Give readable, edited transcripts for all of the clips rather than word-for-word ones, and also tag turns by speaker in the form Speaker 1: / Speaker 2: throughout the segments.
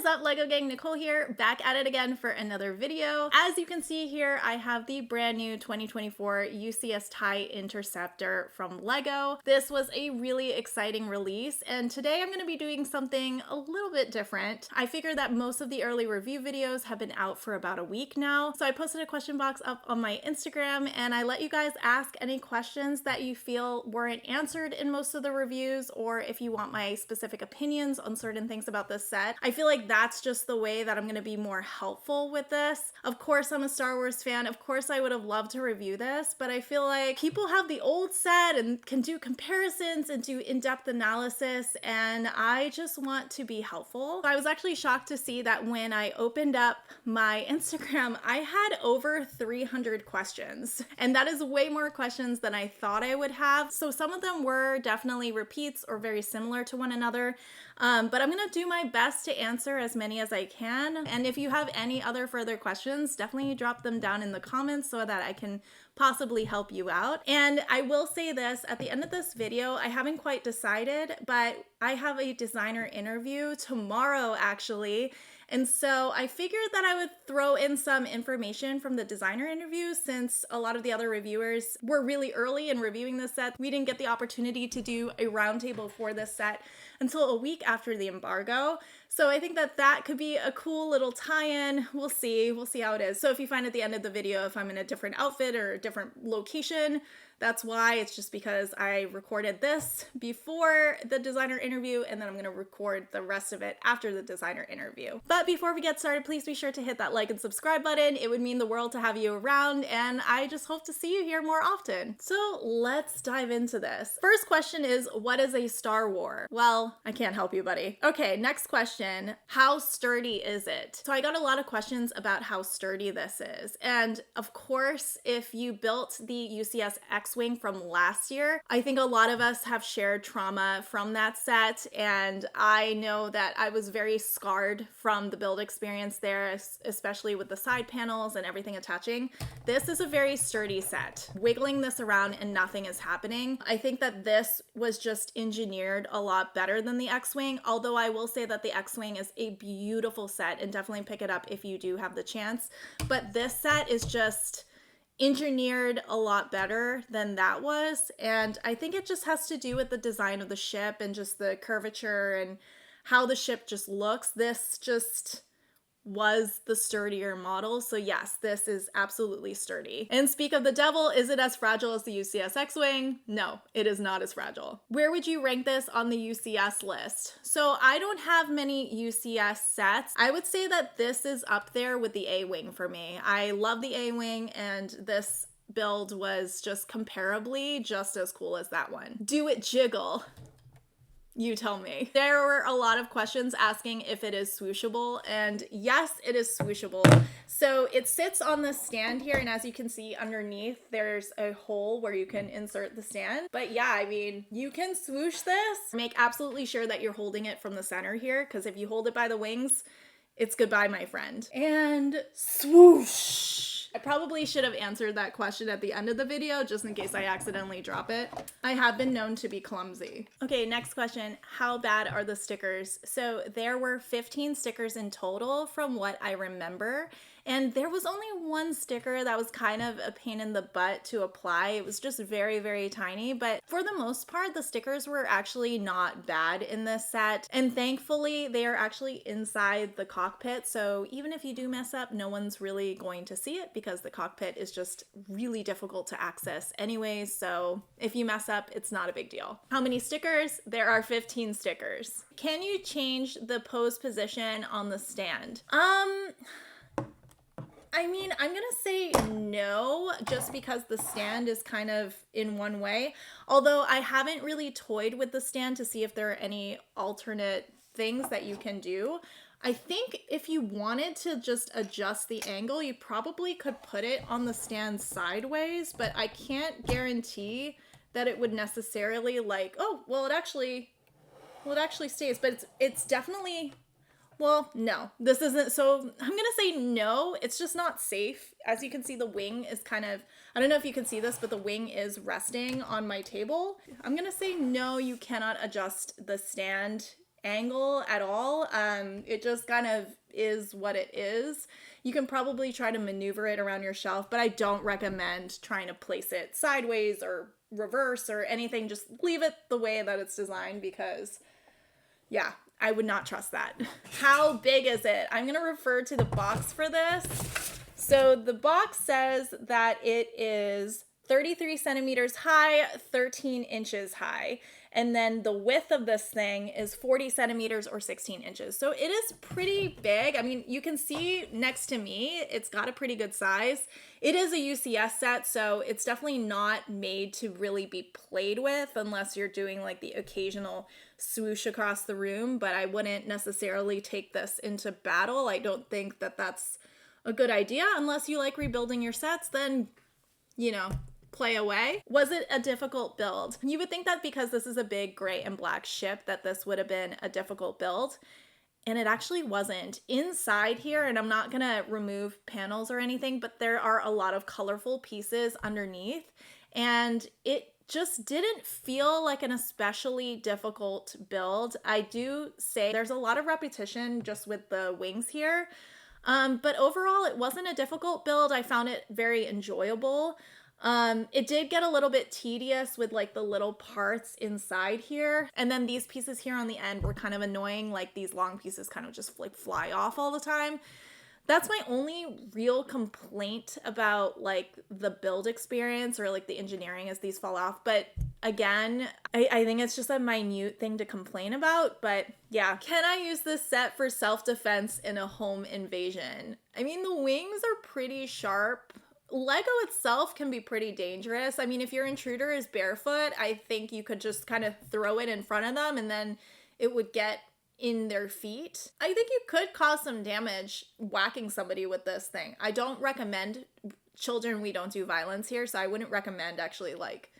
Speaker 1: up, Lego Gang? Nicole here, back at it again for another video. As you can see here, I have the brand new 2024 UCS tie Interceptor from Lego. This was a really exciting release, and today I'm going to be doing something a little bit different. I figured that most of the early review videos have been out for about a week now, so I posted a question box up on my Instagram, and I let you guys ask any questions that you feel weren't answered in most of the reviews, or if you want my specific opinions on certain things about this set. I feel like that's just the way that I'm going to be more helpful with this. Of course, I'm a Star Wars fan. Of course, I would have loved to review this, but I feel like people have the old set and can do comparisons and do in-depth analysis, and I just want to be helpful. I was actually shocked to see that when I opened up my Instagram, I had over 300 questions, and that is way more questions than I thought I would have. So some of them were definitely repeats or very similar to one another. But I'm gonna do my best to answer as many as I can. And if you have any other further questions, definitely drop them down in the comments so that I can possibly help you out. And I will say this, at the end of this video, I haven't quite decided, but I have a designer interview tomorrow actually. And so I figured that I would throw in some information from the designer interview since a lot of the other reviewers were really early in reviewing this set. We didn't get the opportunity to do a roundtable for this set until a week after the embargo. So I think that that could be a cool little tie-in. We'll see how it is. So if you find at the end of the video if I'm in a different outfit or a different location, that's why. It's just because I recorded this before the designer interview and then I'm gonna record the rest of it after the designer interview. But before we get started, please be sure to hit that like and subscribe button. It would mean the world to have you around, and I just hope to see you here more often. So let's dive into this. First question is, what is a Star War? Well, I can't help you, buddy. Okay, next question. How sturdy is it? So I got a lot of questions about how sturdy this is. And of course, if you built the UCS X-Wing from last year, I think a lot of us have shared trauma from that set, and I know that I was very scarred from the build experience there, especially with the side panels and everything attaching. This is a very sturdy set. Wiggling this around and nothing is happening. I think that this was just engineered a lot better than the X-Wing, although I will say that the X-Wing is a beautiful set and definitely pick it up if you do have the chance. But this set is just engineered a lot better than that was, and I think it just has to do with the design of the ship and just the curvature and how the ship just looks. This just was the sturdier model, so yes, this is absolutely sturdy. And speak of the devil, is it as fragile as the UCS X-Wing? No, it is not as fragile. Where would you rank this on the UCS list? So I don't have many UCS sets. I would say that this is up there with the A-Wing for me. I love the A-Wing, and this build was just comparably just as cool as that one. Do it jiggle? You tell me. There were a lot of questions asking if it is swooshable, and yes, it is swooshable. So it sits on the stand here, and as you can see underneath, there's a hole where you can insert the stand. But yeah, I mean, you can swoosh this. Make absolutely sure that you're holding it from the center here, because if you hold it by the wings, it's goodbye, my friend. And swoosh. I probably should have answered that question at the end of the video just in case I accidentally drop it. I have been known to be clumsy. Okay, next question. How bad are the stickers? So there were 15 stickers in total from what I remember, and there was only one sticker that was kind of a pain in the butt to apply. It was just very, very tiny, but for the most part, the stickers were actually not bad in this set. And thankfully, they are actually inside the cockpit, so even if you do mess up, no one's really going to see it because the cockpit is just really difficult to access anyways, so if you mess up, it's not a big deal. How many stickers? There are 15 stickers. Can you change the pose position on the stand? I mean, I'm gonna say no, just because the stand is kind of in one way. Although I haven't really toyed with the stand to see if there are any alternate things that you can do. I think if you wanted to just adjust the angle, you probably could put it on the stand sideways, but I can't guarantee that it would necessarily like, oh, well, it actually stays, but it's definitely, well, no, this isn't. So I'm gonna say no, it's just not safe. As you can see, the wing is kind of, I don't know if you can see this, but the wing is resting on my table. I'm gonna say no, you cannot adjust the stand angle at all. It just kind of is what it is. You can probably try to maneuver it around your shelf, but I don't recommend trying to place it sideways or reverse or anything. Just leave it the way that it's designed because, yeah, I would not trust that. How big is it? I'm going to refer to the box for this. So the box says that it is 33 centimeters high, 13 inches high. And then the width of this thing is 40 centimeters or 16 inches. So it is pretty big. I mean, you can see next to me, it's got a pretty good size. It is a UCS set, so it's definitely not made to really be played with unless you're doing like the occasional swoosh across the room. But I wouldn't necessarily take this into battle. I don't think that that's a good idea unless you like rebuilding your sets. Then, you know, play away. Was it a difficult build? You would think that because this is a big gray and black ship that this would have been a difficult build, and it actually wasn't. Inside here, and I'm not gonna remove panels or anything, but there are a lot of colorful pieces underneath, and it just didn't feel like an especially difficult build. I do say there's a lot of repetition just with the wings here, but overall it wasn't a difficult build. I found it very enjoyable. It did get a little bit tedious with like the little parts inside here. And then these pieces here on the end were kind of annoying. Like these long pieces kind of just like fly off all the time. That's my only real complaint about like the build experience or like the engineering as these fall off. But again, I think it's just a minute thing to complain about. But yeah, can I use this set for self-defense in a home invasion? I mean, the wings are pretty sharp. Lego itself can be pretty dangerous. I mean, if your intruder is barefoot, I think you could just kind of throw it in front of them and then it would get in their feet. I think you could cause some damage whacking somebody with this thing. I don't recommend, children, we don't do violence here, so I wouldn't recommend actually like,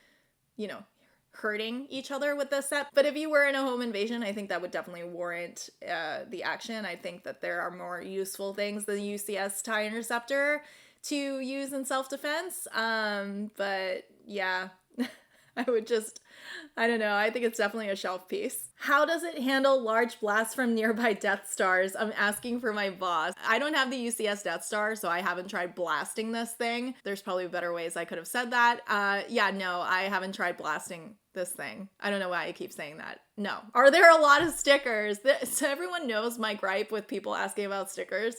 Speaker 1: you know, hurting each other with this set. But if you were in a home invasion, I think that would definitely warrant the action. I think that there are more useful things than the UCS TIE Interceptor to use in self-defense. But yeah, I don't know. I think it's definitely a shelf piece. How does it handle large blasts from nearby Death Stars? I'm asking for my boss. I don't have the UCS Death Star, so I haven't tried blasting this thing. There's probably better ways I could have said that. Yeah, no, I haven't tried blasting this thing. I don't know why I keep saying that. No. Are there a lot of stickers? So everyone knows my gripe with people asking about stickers.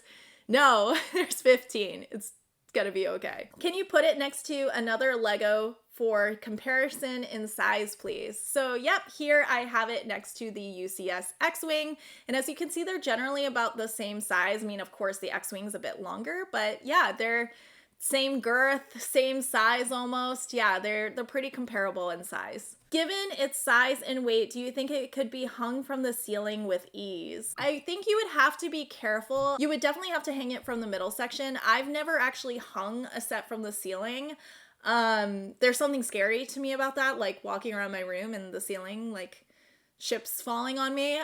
Speaker 1: No, there's 15. It's gonna be okay. Can you put it next to another Lego for comparison in size, please? So yep, here I have it next to the UCS X-Wing. And as you can see, they're generally about the same size. I mean, of course, the X-Wing's a bit longer, but yeah, they're same girth, same size almost. Yeah, they're pretty comparable in size. Given its size and weight, do you think it could be hung from the ceiling with ease? I think you would have to be careful. You would definitely have to hang it from the middle section. I've never actually hung a set from the ceiling. There's something scary to me about that, like walking around my room and the ceiling, like ships falling on me.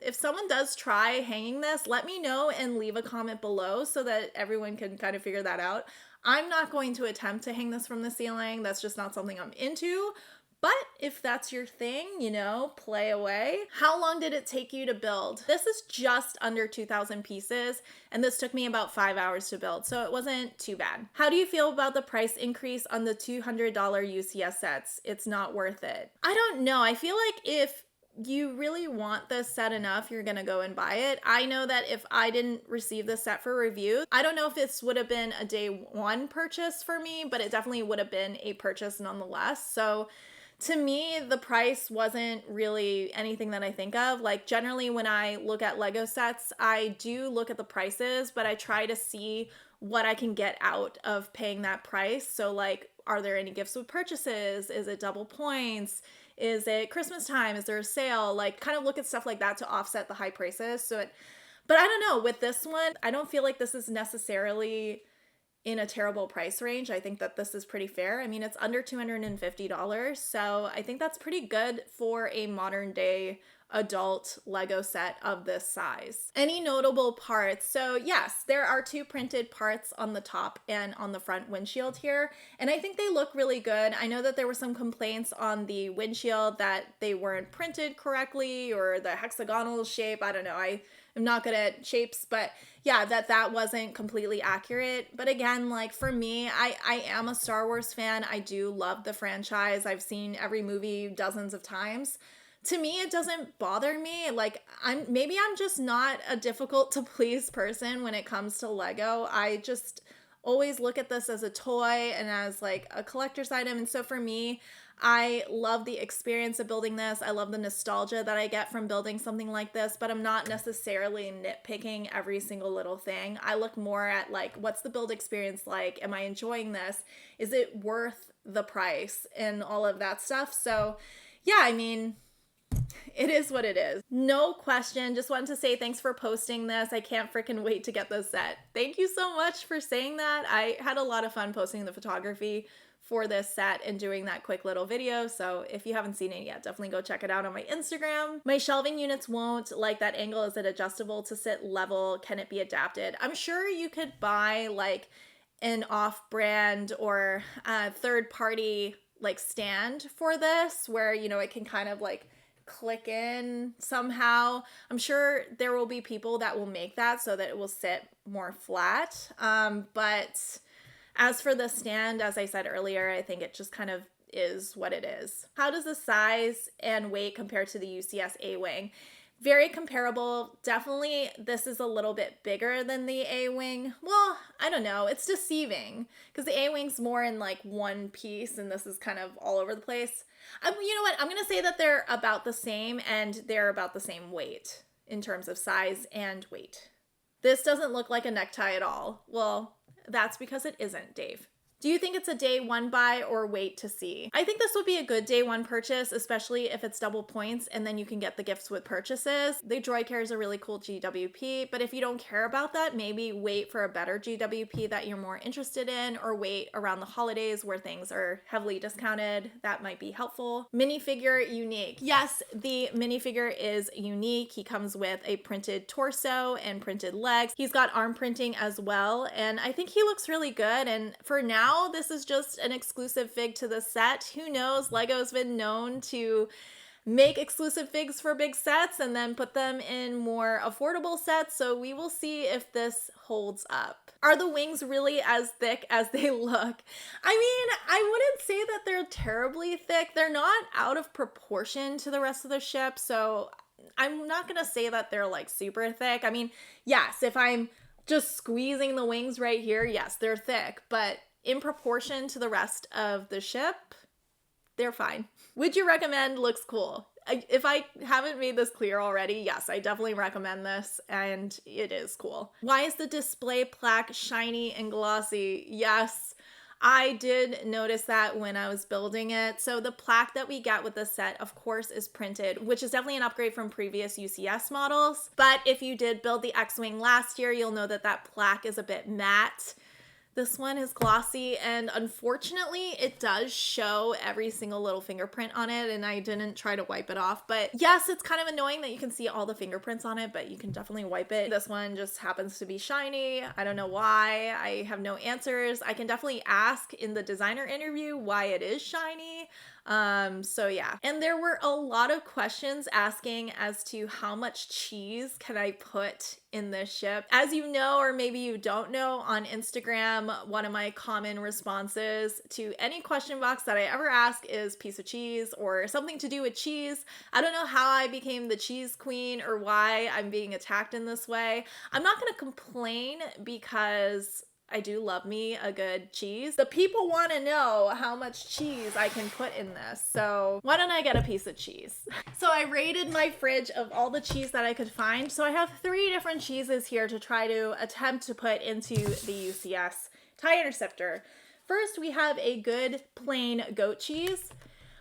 Speaker 1: If someone does try hanging this, let me know and leave a comment below so that everyone can kind of figure that out. I'm not going to attempt to hang this from the ceiling. That's just not something I'm into. But if that's your thing, you know, play away. How long did it take you to build? This is just under 2,000 pieces, and this took me about 5 hours to build, so it wasn't too bad. How do you feel about the price increase on the $200 UCS sets? It's not worth it. I don't know. I feel like if you really want this set enough, you're gonna go and buy it. I know that if I didn't receive this set for review, I don't know if this would have been a day one purchase for me, but it definitely would have been a purchase nonetheless. So to me, the price wasn't really anything that I think of. Like generally when I look at Lego sets, I do look at the prices, but I try to see what I can get out of paying that price. So like, are there any gifts with purchases? Is it double points? Is it Christmas time? Is there a sale? Like kind of look at stuff like that to offset the high prices. But I don't know, with this one, I don't feel like this is necessarily in a terrible price range. I think that this is pretty fair. I mean, it's under $250, so I think that's pretty good for a modern day adult Lego set of this size. Any notable parts? So yes, there are 2 printed parts on the top and on the front windshield here, and I think they look really good. I know that there were some complaints on the windshield that they weren't printed correctly, or the hexagonal shape. I don't know. I'm not good at shapes, but yeah, that wasn't completely accurate. But again, like for me, I am a Star Wars fan. I do love the franchise. I've seen every movie dozens of times. To me, it doesn't bother me. Like maybe I'm just not a difficult to please person when it comes to Lego. I just always look at this as a toy and as like a collector's item. And so for me, I love the experience of building this. I love the nostalgia that I get from building something like this, but I'm not necessarily nitpicking every single little thing. I look more at like, what's the build experience like? Am I enjoying this? Is it worth the price and all of that stuff? So yeah, I mean, it is what it is. No question. Just wanted to say thanks for posting this. I can't freaking wait to get this set. Thank you so much for saying that. I had a lot of fun posting the photography for this set and doing that quick little video. So if you haven't seen it yet, definitely go check it out on my Instagram. My shelving units won't like that angle. Is it adjustable to sit level? Can it be adapted? I'm sure you could buy like an off-brand or third-party like stand for this where, you know, it can kind of like click in somehow. I'm sure there will be people that will make that so that it will sit more flat. But as for the stand, as I said earlier, I think it just kind of is what it is. How does the size and weight compare to the UCS A-Wing? Very comparable. Definitely, this is a little bit bigger than the A-Wing. Well, I don't know. It's deceiving because the A-Wing's more in like one piece and this is kind of all over the place. You know what? I'm going to say that they're about the same and they're about the same weight in terms of size and weight. This doesn't look like a necktie at all. Well, that's because it isn't, Dave. Do you think it's a day one buy or wait to see? I think this would be a good day one purchase, especially if it's double points and then you can get the gifts with purchases. The droid carries a really cool GWP, but if you don't care about that, maybe wait for a better GWP that you're more interested in, or wait around the holidays where things are heavily discounted. That might be helpful. Minifigure unique. Yes, the minifigure is unique. He comes with a printed torso and printed legs. He's got arm printing as well, and I think he looks really good. And for now, this is just an exclusive fig to the set. Who knows? Lego's been known to make exclusive figs for big sets and then put them in more affordable sets, so we will see if this holds up. Are the wings really as thick as they look? I mean, I wouldn't say that they're terribly thick. They're not out of proportion to the rest of the ship, so I'm not gonna say that they're like super thick. I mean, yes, if I'm just squeezing the wings right here, yes, they're thick, but in proportion to the rest of the ship, they're fine. Would you recommend? Looks cool. If I haven't made this clear already, yes, I definitely recommend this, and it is cool. Why is the display plaque shiny and glossy? Yes, I did notice that when I was building it. So the plaque that we get with this set, of course, is printed, which is definitely an upgrade from previous UCS models. But if you did build the X-Wing last year, you'll know that that plaque is a bit matte. This one is glossy, and unfortunately it does show every single little fingerprint on it, and I didn't try to wipe it off. But yes, it's kind of annoying that you can see all the fingerprints on it, but you can definitely wipe it. This one just happens to be shiny. I don't know why. I have no answers. I can definitely ask in the designer interview why it is shiny. So yeah. And there were a lot of questions asking as to how much cheese can I put in this ship. As you know, or maybe you don't know, on Instagram, one of my common responses to any question box that I ever ask is piece of cheese or something to do with cheese. I don't know how I became the cheese queen or why I'm being attacked in this way. I'm not going to complain because I do love me a good cheese. The people want to know how much cheese I can put in this, so why don't I get a piece of cheese? So I raided my fridge of all the cheese that I could find. So I have 3 different cheeses here to try to attempt to put into the UCS TIE Interceptor. First, we have a good plain goat cheese.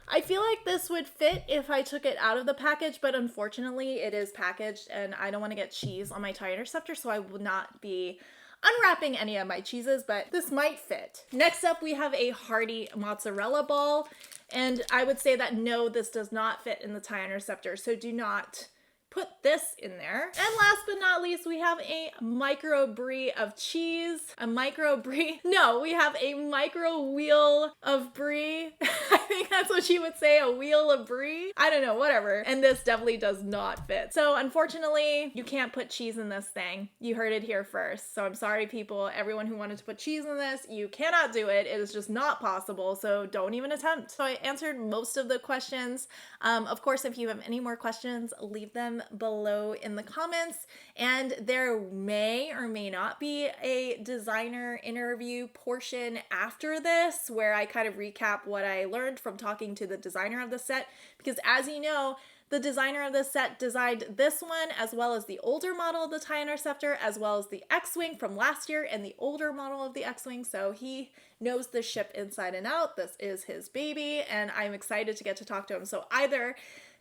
Speaker 1: I feel like this would fit if I took it out of the package, but unfortunately it is packaged and I don't want to get cheese on my TIE Interceptor, so I will not be unwrapping any of my cheeses, but this might fit. Next up, we have a hearty mozzarella ball. And I would say that no, this does not fit in the tie interceptor, so do not put this in there. And last but not least, we have a micro brie of cheese. A micro brie? No, we have a micro wheel of brie. I think that's what you would say, a wheel of brie. I don't know, whatever. And this definitely does not fit. So unfortunately, you can't put cheese in this thing. You heard it here first. So I'm sorry, people, everyone who wanted to put cheese in this, you cannot do it. It is just not possible. So don't even attempt. So I answered most of the questions. Of course, if you have any more questions, leave them below in the comments, and there may or may not be a designer interview portion after this where I kind of recap what I learned from talking to the designer of the set, because as you know, the designer of this set designed this one as well as the older model of the TIE Interceptor, as well as the X-Wing from last year and the older model of the X-Wing, so he knows the ship inside and out. This is his baby, and I'm excited to get to talk to him. So either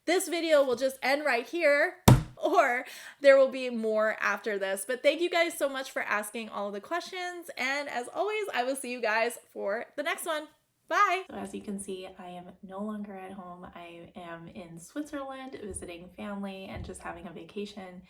Speaker 1: this video will just end right here, or there will be more after this. But thank you guys so much for asking all of the questions. And as always, I will see you guys for the next one. Bye! So as you can see, I am no longer at home. I am in Switzerland visiting family and just having a vacation.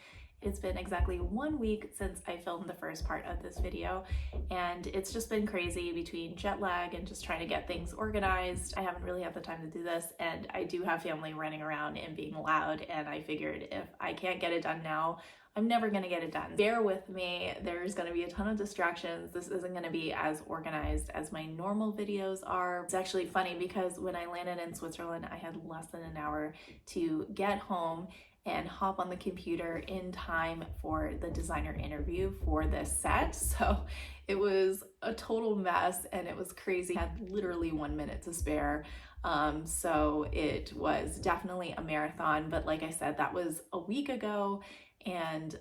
Speaker 1: It's been exactly 1 week since I filmed the first part of this video, and it's just been crazy between jet lag and just trying to get things organized. I haven't really had the time to do this, and I do have family running around and being loud, and I figured if I can't get it done now, I'm never gonna get it done. Bear with me, there's gonna be a ton of distractions. This isn't gonna be as organized as my normal videos are. It's actually funny because when I landed in Switzerland, I had less than an hour to get home and hop on the computer in time for the designer interview for this set. So it was a total mess and it was crazy. I had literally 1 minute to spare. So it was definitely a marathon, but like I said, that was a week ago. And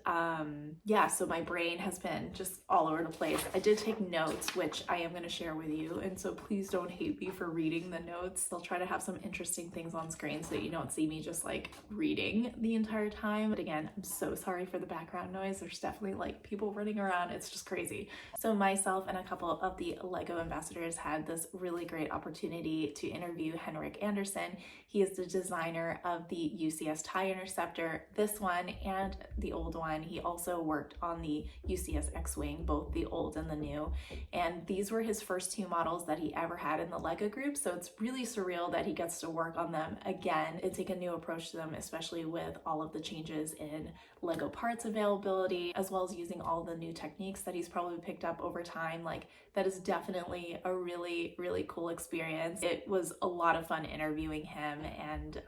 Speaker 1: yeah, so my brain has been just all over the place. I did take notes, which I am going to share with you, and so please don't hate me for reading the notes. I'll try to have some interesting things on screen so that you don't see me just like reading the entire time. But again, I'm so sorry for the background noise. There's definitely like people running around. It's just crazy. So myself and a couple of the LEGO ambassadors had this really great opportunity to interview Henrik Anderson. He is the designer of the UCS TIE Interceptor, this one and the old one. He also worked on the UCS X-Wing, both the old and the new, and these were his first 2 models that he ever had in the LEGO group, so it's really surreal that he gets to work on them again and take a new approach to them, especially with all of the changes in LEGO parts availability, as well as using all the new techniques that he's probably picked up over time. Like, that is definitely a really, really cool experience. It was a lot of fun interviewing him, and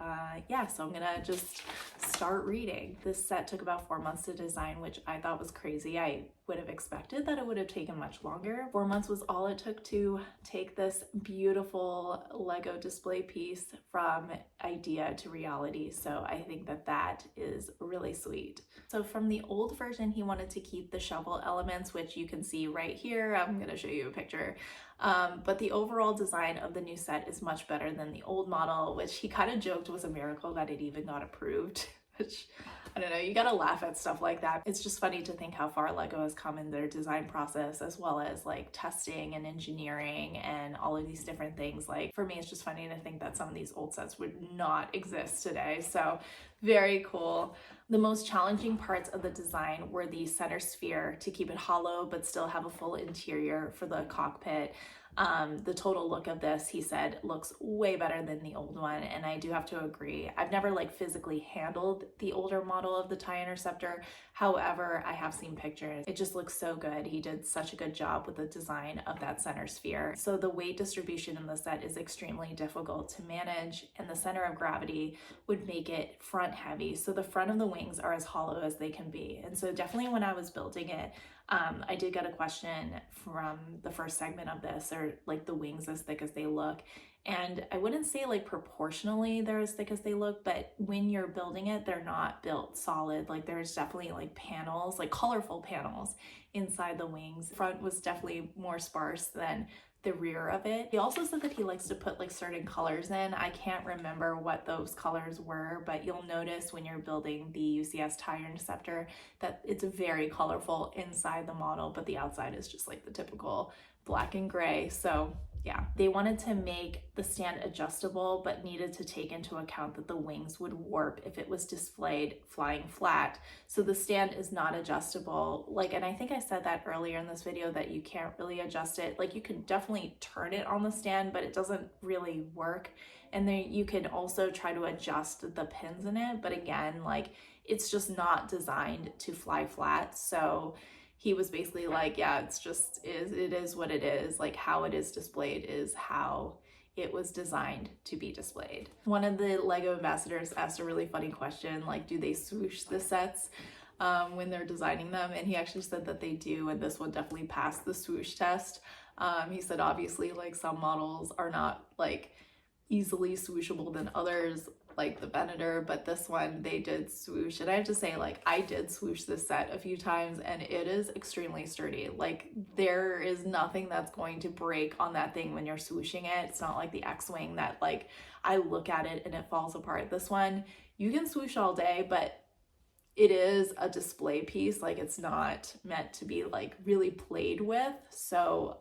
Speaker 1: yeah, so I'm gonna just start reading. This set took about 4 months to design, which I thought was crazy. I would have expected that it would have taken much longer. 4 months was all it took to take this beautiful LEGO display piece from idea to reality. So I think that that is really sweet. So from the old version, he wanted to keep the shovel elements, which you can see right here. I'm going to show you a picture. But the overall design of the new set is much better than the old model, which he kind of joked was a miracle that it even got approved, which I don't know, you gotta laugh at stuff like that. It's just funny to think how far LEGO has come in their design process, as well as like testing and engineering and all of these different things. Like, for me, it's just funny to think that some of these old sets would not exist today. So very cool. The most challenging parts of the design were the center sphere to keep it hollow but still have a full interior for the cockpit. The total look of this, he said, looks way better than the old one, and I do have to agree. I've never like physically handled the older model of the TIE Interceptor. However, I have seen pictures. It just looks so good. He did such a good job with the design of that center sphere. So the weight distribution in the set is extremely difficult to manage, and the center of gravity would make it front heavy. So the front of the wings are as hollow as they can be. And so definitely when I was building it, I did get a question from the first segment of this, are like the wings as thick as they look? And I wouldn't say like proportionally they're as thick as they look, but when you're building it, they're not built solid. Like there's definitely like panels, like colorful panels inside the wings. The front was definitely more sparse than the rear of it. He also said that he likes to put like certain colors in. I can't remember what those colors were, but you'll notice when you're building the UCS tire interceptor that it's very colorful inside the model, but the outside is just like the typical black and gray. So yeah, they wanted to make the stand adjustable, but needed to take into account that the wings would warp if it was displayed flying flat. So the stand is not adjustable. Like, and I think I said that earlier in this video that you can't really adjust it. Like you can definitely turn it on the stand, but it doesn't really work. And then you can also try to adjust the pins in it. But again, like it's just not designed to fly flat. So he was basically like, yeah, it is what it is. Like how it is displayed is how it was designed to be displayed. One of the Lego ambassadors asked a really funny question, like, do they swoosh the sets when they're designing them? And he actually said that they do, and this one definitely passed the swoosh test. He said obviously like some models are not like easily swooshable than others, like the Venator, but this one they did swoosh. And I have to say, like, I did swoosh this set a few times and it is extremely sturdy. Like there is nothing that's going to break on that thing when you're swooshing it. It's not like the X-Wing that like I look at it and it falls apart. This one you can swoosh all day, but it is a display piece. Like it's not meant to be like really played with. So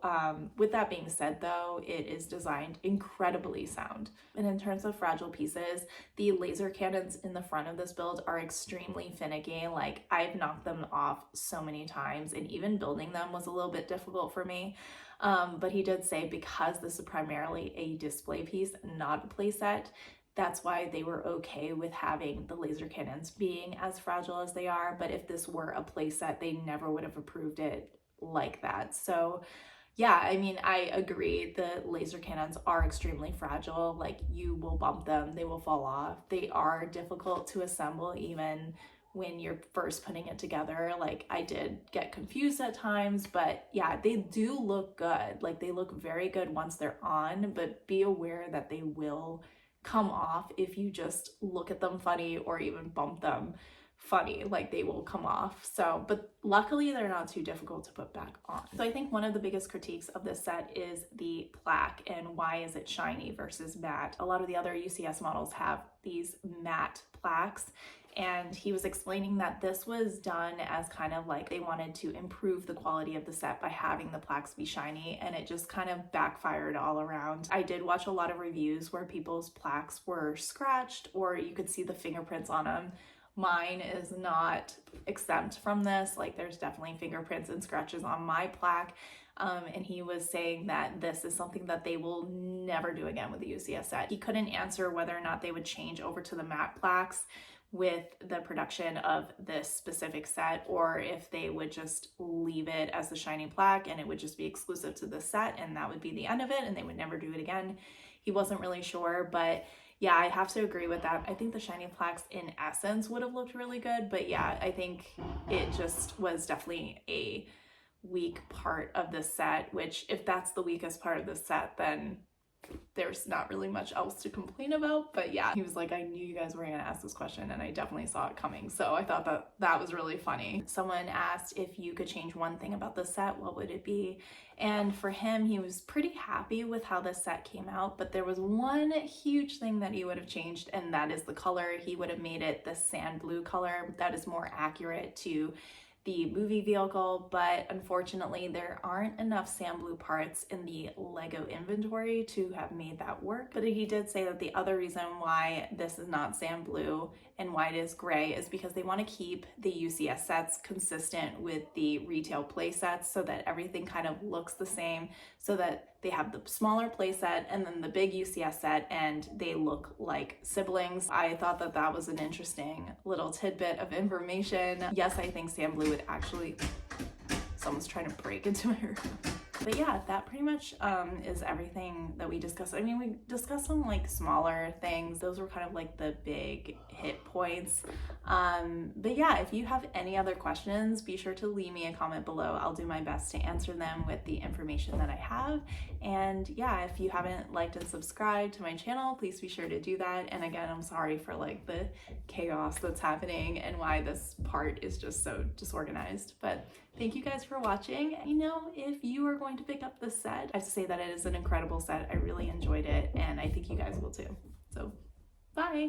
Speaker 1: with that being said though, it is designed incredibly sound. And in terms of fragile pieces, the laser cannons in the front of this build are extremely finicky. Like I've knocked them off so many times, and even building them was a little bit difficult for me. But he did say because this is primarily a display piece, not a playset, that's why they were okay with having the laser cannons being as fragile as they are. But if this were a playset, they never would have approved it like that. So yeah, I mean, I agree. The laser cannons are extremely fragile. Like you will bump them, they will fall off. They are difficult to assemble even when you're first putting it together. Like I did get confused at times, but yeah, they do look good. Like they look very good once they're on, but be aware that they will come off if you just look at them funny or even bump them funny. Like they will come off. So, but luckily they're not too difficult to put back on. So I think one of the biggest critiques of this set is the plaque and why is it shiny versus matte. A lot of the other UCS models have these matte plaques, and he was explaining that this was done as kind of like they wanted to improve the quality of the set by having the plaques be shiny, and it just kind of backfired all around. I did watch a lot of reviews where people's plaques were scratched or you could see the fingerprints on them. Mine is not exempt from this. Like there's definitely fingerprints and scratches on my plaque. And he was saying that this is something that they will never do again with the UCS set. He couldn't answer whether or not they would change over to the matte plaques with the production of this specific set, or if they would just leave it as the shiny plaque and it would just be exclusive to the set and that would be the end of it and they would never do it again. He wasn't really sure, but yeah, I have to agree with that. I think the shiny plaques in essence would have looked really good, but yeah, I think it just was definitely a weak part of the set, which if that's the weakest part of the set, then there's not really much else to complain about. But yeah, he was like, I knew you guys were gonna ask this question and I definitely saw it coming. So I thought that that was really funny. Someone asked if you could change one thing about the set, what would it be? And for him, he was pretty happy with how the set came out, but there was one huge thing that he would have changed, and that is the color. He would have made it the sand blue color. That is more accurate to the movie vehicle, but unfortunately there aren't enough sand blue parts in the Lego inventory to have made that work. But he did say that the other reason why this is not sand blue and why it is gray is because they want to keep the UCS sets consistent with the retail play sets so that everything kind of looks the same, so that they have the smaller play set and then the big UCS set and they look like siblings. I thought that that was an interesting little tidbit of information. Yes, I think sand blue would actually, someone's trying to break into my room. But yeah, that pretty much is everything that we discussed. I mean, we discussed some like smaller things. Those were kind of like the big hit points. But yeah, if you have any other questions, be sure to leave me a comment below. I'll do my best to answer them with the information that I have. And yeah, if you haven't liked and subscribed to my channel, please be sure to do that. And again, I'm sorry for like the chaos that's happening and why this part is just so disorganized. But thank you guys for watching. You know, if you are going to pick up this set, I have to say that it is an incredible set. I really enjoyed it, and I think you guys will too. So, bye!